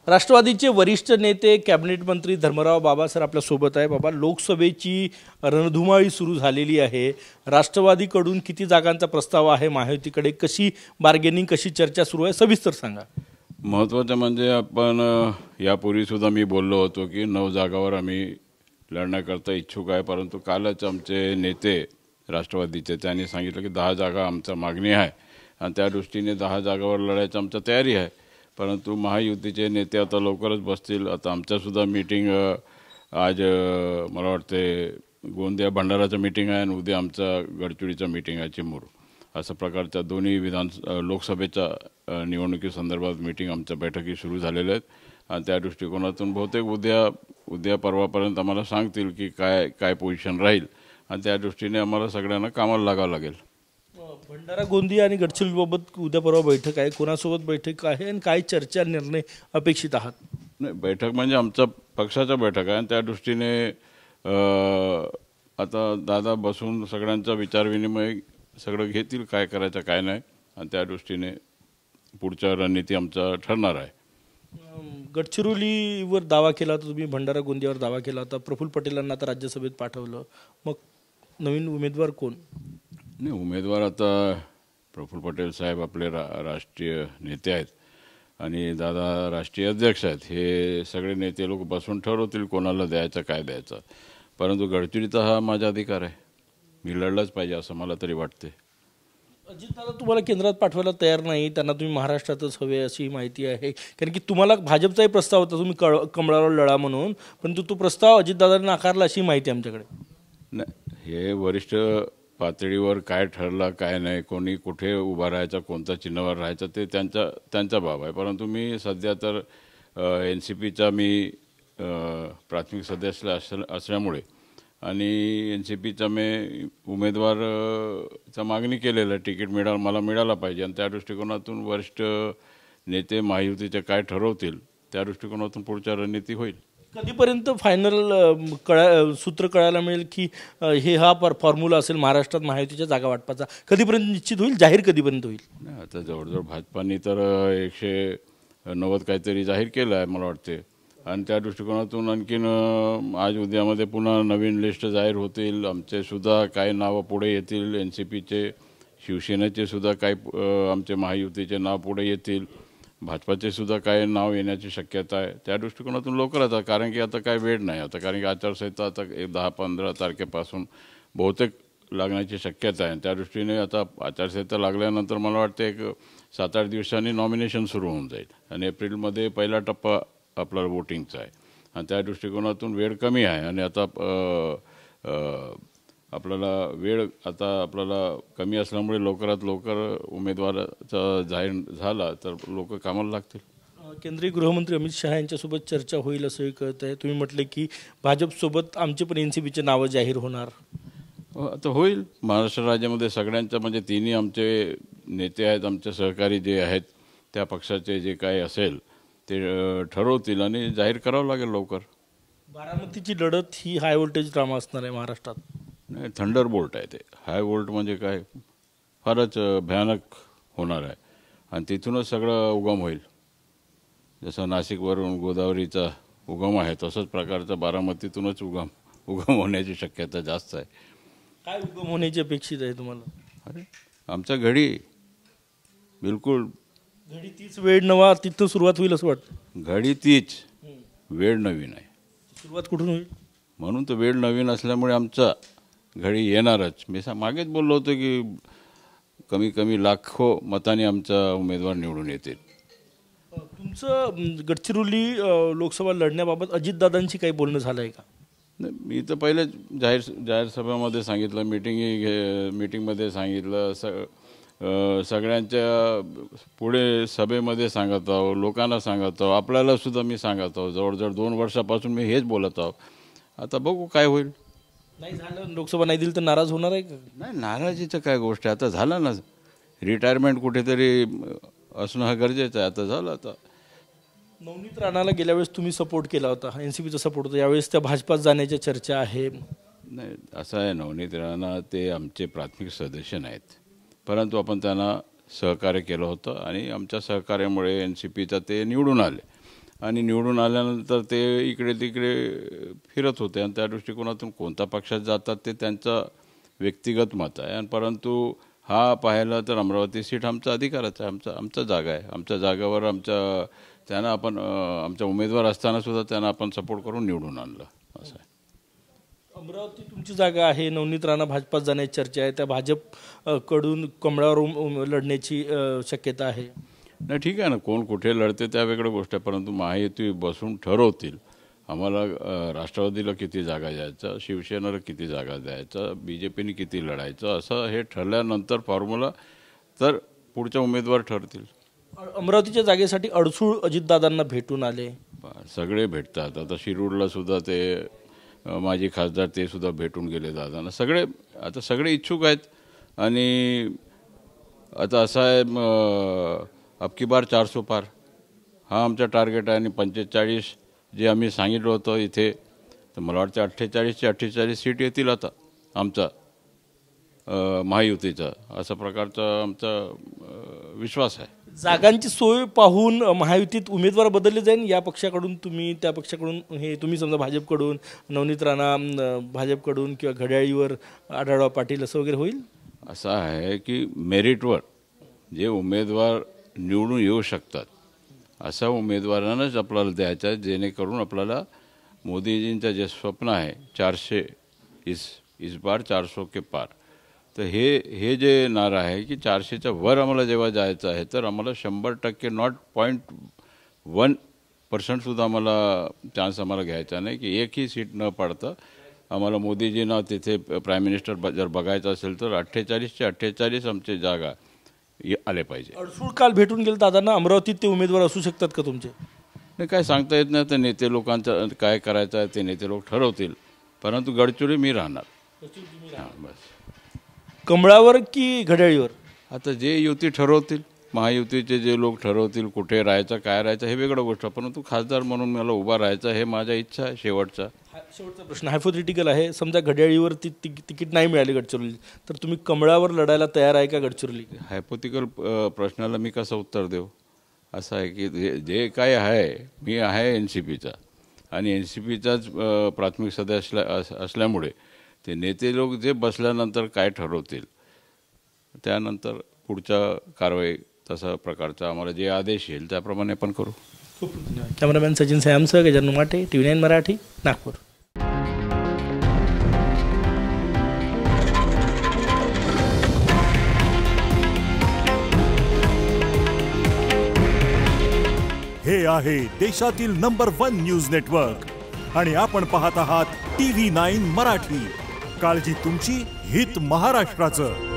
राष्ट्रवादीचे वरिष्ठ नेते कॅबिनेट मंत्री धर्मराव बाबा सर आपल्या सोबत आहे। बाबा, लोकसभेची रणधुमाळी सुरू झालेली आहे। राष्ट्रवादीकडून किती जागांचा प्रस्ताव आहे, महायुतीकडे कशी बार्गेनिंग, कशी चर्चा सुरू आहे, सविस्तर सांगा। महत्त्वाचं म्हणजे आपण यापूर्वी सुद्धा मी बोललो होतो की 9 जागावर आम्ही लढण्याकरता इच्छुक आहे, परंतु कालच आमचे नेते राष्ट्रवादीचे त्यांनी सांगितलं की 10 जागा आमचा मागणी आहे आणि त्या दृष्टीने 10 जागावर लढायची आमची तयारी आहे। परंतु महायुतीचे नेते आता लवकरच बसतील। आता आमच्यासुद्धा मीटिंग आज मला वाटते गोंदिया भंडाराचं मीटिंग आहे आणि उद्या आमचा गडचिरोलीचं मीटिंग आहे चिमूर। अशा प्रकारच्या दोन्ही लोकसभेच्या निवडणुकीसंदर्भात मीटिंग आमच्या बैठकी सुरू झालेल्या आहेत आणि त्या दृष्टिकोनातून बहुतेक उद्या परवापर्यंत आम्हाला सांगतील की काय पोझिशन राहील आणि त्या दृष्टीने आम्हाला सगळ्यांना कामाला लागावं लागेल। भंडारा, गोंदिया आणि गडचिरोलीबाबत उद्या परवा बैठक आहे, कोणासोबत बैठक आहे आणि काय चर्चा निर्णय अपेक्षित आहात? नाही, बैठक म्हणजे आमच्या पक्षाचा बैठक आहे आणि त्या दृष्टीने आता दादा बसून सगळ्यांचा विचारविनिमय सगळं घेतील, काय करायचं काय नाही आणि त्या दृष्टीने पुढच्या रणनीती आमचा ठरणार आहे। गडचिरोलीवर दावा केला होता तुम्ही, भंडारा गोंदियावर दावा केला होता, प्रफुल्ल पटेलांना आता राज्यसभेत पाठवलं, मग नवीन उमेदवार कोण? नाही, उमेदवार आता प्रफुल्ल पटेल साहेब आपले राष्ट्रीय नेते आहेत आणि दादा राष्ट्रीय अध्यक्ष आहेत। हे सगळे नेते लोक बसून ठरवतील कोणाला द्यायचं काय द्यायचं, परंतु गडचिरोलीचा हा माझा अधिकार आहे, मी लढलाच पाहिजे असं मला तरी वाटते। अजितदादा तुम्हाला केंद्रात पाठवायला तयार नाही, त्यांना तुम्ही महाराष्ट्रातच हवे अशी माहिती आहे, कारण की तुम्हाला भाजपचाही प्रस्ताव होता तुम्ही कमळावर लढा म्हणून, परंतु तो प्रस्ताव अजितदादांनी नाकारला अशी माहिती आमच्याकडे। नाही, हे वरिष्ठ पातळीवर काय ठरलं काय नाही, कोणी कुठे उभा राहायचा, कोणत्या चिन्हावर राहायचं ते त्यांचा बाब आहे। परंतु मी सध्या तर NCPचा मी प्राथमिक सदस्य असल्यामुळे आणि NCPचा मी उमेदवारचा मागणी केलेलं आहे, तिकीट मला मिळाला पाहिजे आणि त्या दृष्टिकोनातून वरिष्ठ नेते महायुतीचे काय ठरवतील त्या दृष्टिकोनातून पुढच्या रणनीती होईल। कधीपर्यंत फायनल सूत्र कळायला मिळेल की हा फॉर्म्युला असेल महाराष्ट्रात महायुतीच्या जागा वाटपाचा, कधीपर्यंत निश्चित होईल, जाहीर कधीपर्यंत होईल? नाही, आता जवळजवळ भाजपाने तर 190 काहीतरी जाहीर केलं आहे मला वाटते आणि त्या दृष्टिकोनातून आणखीन आज उद्यामध्ये पुन्हा नवीन लिस्ट जाहीर होतील, आमचे सुद्धा काही नावं पुढे येतील, NCPचे शिवसेनेचे सुद्धा काही आमचे महायुतीचे नाव पुढे येतील, भाजपाचे सुद्धा काही नाव येण्याची शक्यता आहे। त्या दृष्टिकोनातून लवकरच आहे, कारण की आता काय वेळ नाही, आता कारण की आचारसंहिता आता 10-15 तारखेपासून बहुतेक लागण्याची शक्यता आहे। त्या दृष्टीने आता आचारसंहिता लागल्यानंतर मला वाटते एक 7-8 दिवसांनी नॉमिनेशन सुरू होऊन जाईल आणि एप्रिलमध्ये पहिला टप्पा आपला वोटिंगचा आहे आणि त्या दृष्टिकोनातून वेळ कमी आहे आणि आता आपल्याला कमी असल्यामुळे लवकरात लवकर उमेदवाराचा जाहीर झाला तर लोक कामाला लागतील। केंद्रीय गृहमंत्री अमित शहा यांच्यासोबत चर्चा होईल असंही कळत आहे, तुम्ही म्हटले की भाजपसोबत आमचे पण NCPचे नावं जाहीर होणार। आता होईल, महाराष्ट्र राज्यामध्ये सगळ्यांच्या म्हणजे तिन्ही आमचे नेते आहेत, आमचे सहकारी जे आहेत त्या पक्षाचे जे काही असेल ते ठरवतील आणि जाहीर करावं लागेल लवकर। बारामतीची लढत ही हाय व्होल्टेज ड्रामा असणार आहे महाराष्ट्रात? नाही, थंडरबोल्ट आहे ते, हाय व्होल्ट म्हणजे काय फारच भयानक होणार आहे आणि तिथूनच सगळं उगम होईल। जसं नाशिकवरून गोदावरीचा उगम आहे तसंच प्रकारचा बारामतीतूनच उगम होण्याची शक्यता जास्त आहे। काय उगम होण्याची अपेक्षित आहे तुम्हाला? अरे आमच्या घडी बिलकुल घडी तीच, वेळ नवा, तिथं सुरुवात होईल असं वाटतं? घडी तीच, वेळ नवीन आहे। सुरुवात कुठून होईल? म्हणून तर वेळ नवीन असल्यामुळे आमचा घडी येणारच। मी मागेच बोललो होतो की कमी लाखो मतांनी आमचा उमेदवार निवडून येतील। तुमचं गडचिरोली लोकसभा लढण्याबाबत अजितदादांशी काही बोलणं झालं आहे का? नाही, मी तर पहिले जाहीर सभेमध्ये सांगितलं, मीटिंगमध्ये सांगितलं, सगळ्यांच्या पुढे सभेमध्ये सांगत आहो, लोकांना सांगत आहो, आपल्याला सुद्धा मी सांगत आहो, जवळजवळ 2 वर्षापासून मी हेच बोलत आहो। आता बघू काय होईल। नाही झालं, लोकसभा नाही दिली तर नाराज होणार आहे का? नाही, नाराजीचं काय गोष्ट आहे, आता झालं ना, रिटायरमेंट कुठेतरी असणं हा गरजेचं आहे, आता झालं। आता नवनीत राणाला गेल्या वेळेस तुम्ही सपोर्ट केला होता, NCPचा सपोर्ट होता, यावेळेस त्या भाजपात जाण्याच्या चर्चा आहे। नाही, असं आहे, नवनीत राणा ते आमचे प्राथमिक सदस्य नाहीत, परंतु आपण त्यांना सहकार्य केलं होतं आणि आमच्या सहकार्यामुळे NCPचा ते निवडून आले आणि निवडून आल्यानंतर ते इकडे तिकडे फिरत होते आणि त्या दृष्टिकोनातून कोणत्या पक्षात जातात ते त्यांचं व्यक्तिगत मत आहे. आणि परंतु हा पाहायला तर अमरावती सीट आमचा अधिकाराचा आहे, आमचा जागा आहे. आमच्या जागावर त्यांना आपण आमच्या उमेदवार असताना सुद्धा त्यांना आपण सपोर्ट करून निवडून आणलं असं आहे. अमरावती तुमची जागा आहे. नवनीत राणा भाजपात जाण्याची चर्चा आहे. त्या भाजप कडून कमळावर लढण्याची शक्यता आहे. नाही ठीक आहे ना, कोण कुठे लढते त्या वेगळी गोष्ट आहे, परंतु महायुती बसून ठरवतील आम्हाला राष्ट्रवादीला किती जागा द्यायचं, शिवसेनेला किती जागा द्यायचं, BJPने किती लढायचं, असं हे ठरल्यानंतर फॉर्म्युला तर पुढच्या उमेदवार ठरतील. अमरावतीच्या जागेसाठी अडसूळ अजितदादांना भेटून आले. सगळे भेटतात. आता शिरूरला सुद्धा ते माजी खासदार ते सुद्धा भेटून गेले दादांना. सगळे इच्छुक आहेत. आणि आता असं आहे, अब की बार 400 पार हा आमचा टार्गेट आहे. आणि 45 जे आम्ही सांगितलं होतं इथे, तर मला वाटतं 48 सीट येतील आता आमचा महायुतीचा, असा प्रकारचा आमचा विश्वास आहे. जागांची सोय पाहून महायुतीत उमेदवार बदलले जाईल. या पक्षाकडून तुम्ही, त्या पक्षाकडून, हे तुम्ही समजा भाजपकडून नवनीत राणा भाजपकडून, किंवा घड्याळीवर आढळराव पाटील, असं वगैरे होईल. असं आहे की मेरिटवर जे उमेदवार निवडून येऊ शकतात अशा उमेदवारांनाच आपल्याला द्यायचं आहे, जेणेकरून आपल्याला मोदीजींचं जे स्वप्न आहे 400 इस बार 400 के पार, तर हे जे नारा आहे की 400च्या वर आम्हाला जेव्हा जायचं आहे तर आम्हाला 100% नॉट 0.1% सुद्धा आम्हाला चान्स आम्हाला घ्यायचा नाही की एकही सीट न पडता आम्हाला मोदीजींना तिथे प्राईम मिनिस्टर जर बघायचं असेल तर 48चे 48 आमचे जागा आले पाहिजे. अडसूळ काल भेटून गेले दादांना. अमरावतीत ते उमेदवार असू शकतात का तुमचे? नाही, काय सांगता येत नाही. तर नेते लोकांचं काय करायचं आहे ते नेते लोक ठरवतील, परंतु गडचिरोली मी राहणार. बस. कमळावर की घड्याळीवर? आता जे युती ठरवतील, महायुतीचे जे लोक ठरवतील कुठे राहायचं काय राहायचं हे वेगळं गोष्ट, परंतु खासदार म्हणून मला उभा राहायचं हे माझ्या इच्छा आहे. शेवटचा प्रश्न हायपोथेटिकल आहे. समजा घड्याळीवर तिकीट नाही मिळाली गडचिरोली, तर तुम्ही कमळावर लढायला तयार आहे का गडचिरोली? हायपोथेटिकल प्रश्नाला मी कसं उत्तर देऊ? असं आहे की जे काय आहे, मी आहे NCPचा आणि NCPचाच प्राथमिक सदस्य असल्यामुळे ते नेते लोक जे बसल्यानंतर काय ठरवतील त्यानंतर पुढच्या कारवाई तसा प्रकारचा आम्हाला जे आदेश येईल त्याप्रमाणे आपण करू. खूप धन्यवाद. कॅमेरामॅन सचिन सॅमसह गजानन माटे, TV9 मराठी, नागपूर. हे आहे देशातील नंबर 1 न्यूज नेटवर्क आणि आपण पाहत आहात TV9 मराठी. काळजी तुमची, हित महाराष्ट्राचं.